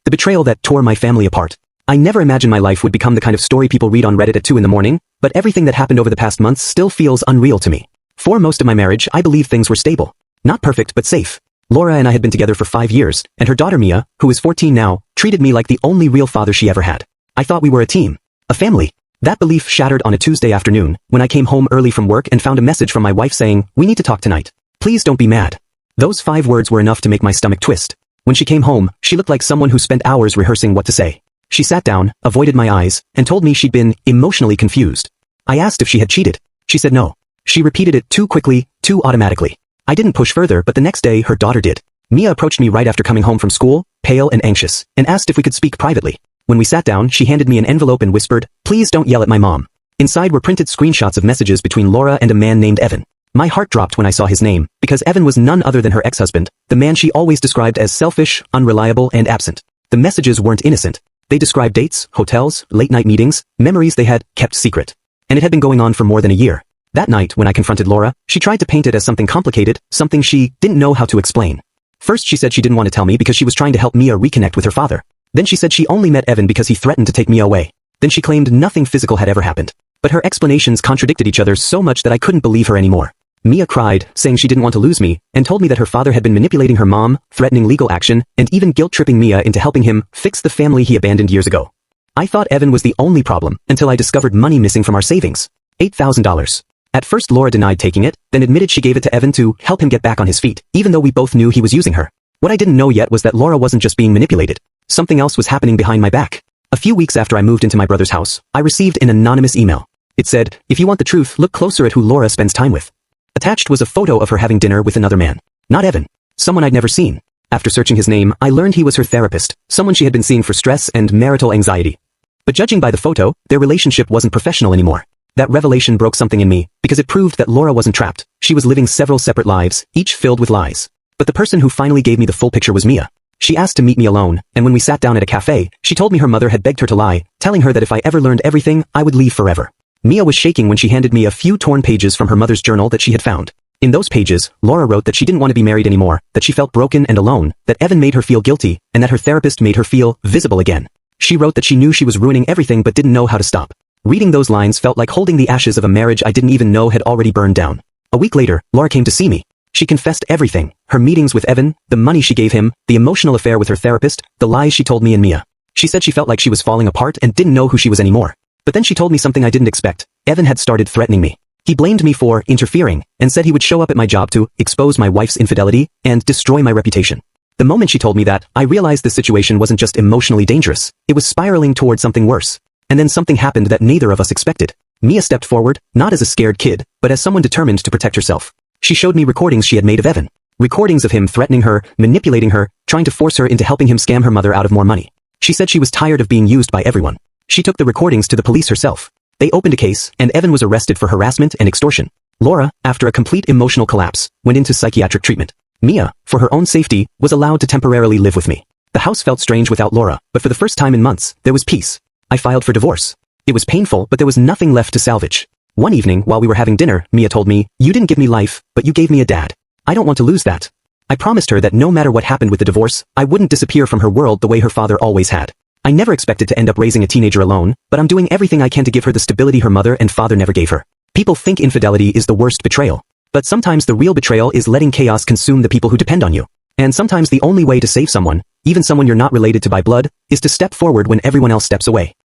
The betrayal that tore my family apart. I never imagined my life would become the kind of story people read on Reddit at 2 in the morning, but everything that happened over the past months still feels unreal to me. For most of my marriage, I believed things were stable. Not perfect, but safe. Laura and I had been together for 5 years, and her daughter Mia, who is 14 now, treated me like the only real father she ever had. I thought we were a team. A family. That belief shattered on a Tuesday afternoon, when I came home early from work and found a message from my wife saying, "We need to talk tonight. Please don't be mad." Those 5 words were enough to make my stomach twist. When she came home, she looked like someone who spent hours rehearsing what to say. She sat down, avoided my eyes, and told me she'd been emotionally confused. I asked if she had cheated. She said no. She repeated it too quickly, too automatically. I didn't push further, but the next day her daughter did. Mia approached me right after coming home from school, pale and anxious, and asked if we could speak privately. When we sat down, she handed me an envelope and whispered, "Please don't yell at my mom." Inside were printed screenshots of messages between Laura and a man named Evan. My heart dropped when I saw his name, because Evan was none other than her ex-husband, the man she always described as selfish, unreliable, and absent. The messages weren't innocent. They described dates, hotels, late-night meetings, memories they had kept secret. And it had been going on for more than a year. That night, when I confronted Laura, she tried to paint it as something complicated, something she didn't know how to explain. First she said she didn't want to tell me because she was trying to help Mia reconnect with her father. Then she said she only met Evan because he threatened to take Mia away. Then she claimed nothing physical had ever happened. But her explanations contradicted each other so much that I couldn't believe her anymore. Mia cried, saying she didn't want to lose me, and told me that her father had been manipulating her mom, threatening legal action, and even guilt-tripping Mia into helping him fix the family he abandoned years ago. I thought Evan was the only problem, until I discovered money missing from our savings. $8,000. At first Laura denied taking it, then admitted she gave it to Evan to help him get back on his feet, even though we both knew he was using her. What I didn't know yet was that Laura wasn't just being manipulated. Something else was happening behind my back. A few weeks after I moved into my brother's house, I received an anonymous email. It said, "If you want the truth, look closer at who Laura spends time with." Attached was a photo of her having dinner with another man. Not Evan. Someone I'd never seen. After searching his name, I learned he was her therapist, someone she had been seeing for stress and marital anxiety. But judging by the photo, their relationship wasn't professional anymore. That revelation broke something in me, because it proved that Laura wasn't trapped. She was living several separate lives, each filled with lies. But the person who finally gave me the full picture was Mia. She asked to meet me alone, and when we sat down at a cafe, she told me her mother had begged her to lie, telling her that if I ever learned everything, I would leave forever. Mia was shaking when she handed me a few torn pages from her mother's journal that she had found. In those pages, Laura wrote that she didn't want to be married anymore, that she felt broken and alone, that Evan made her feel guilty, and that her therapist made her feel visible again. She wrote that she knew she was ruining everything but didn't know how to stop. Reading those lines felt like holding the ashes of a marriage I didn't even know had already burned down. A week later, Laura came to see me. She confessed everything, her meetings with Evan, the money she gave him, the emotional affair with her therapist, the lies she told me and Mia. She said she felt like she was falling apart and didn't know who she was anymore. But then she told me something I didn't expect. Evan had started threatening me. He blamed me for interfering, and said he would show up at my job to expose my wife's infidelity and destroy my reputation. The moment she told me that, I realized the situation wasn't just emotionally dangerous, it was spiraling toward something worse. And then something happened that neither of us expected. Mia stepped forward, not as a scared kid, but as someone determined to protect herself. She showed me recordings she had made of Evan. Recordings of him threatening her, manipulating her, trying to force her into helping him scam her mother out of more money. She said she was tired of being used by everyone. She took the recordings to the police herself. They opened a case, and Evan was arrested for harassment and extortion. Laura, after a complete emotional collapse, went into psychiatric treatment. Mia, for her own safety, was allowed to temporarily live with me. The house felt strange without Laura, but for the first time in months, there was peace. I filed for divorce. It was painful, but there was nothing left to salvage. One evening, while we were having dinner, Mia told me, "You didn't give me life, but you gave me a dad. I don't want to lose that." I promised her that no matter what happened with the divorce, I wouldn't disappear from her world the way her father always had. I never expected to end up raising a teenager alone, but I'm doing everything I can to give her the stability her mother and father never gave her. People think infidelity is the worst betrayal. But sometimes the real betrayal is letting chaos consume the people who depend on you. And sometimes the only way to save someone, even someone you're not related to by blood, is to step forward when everyone else steps away.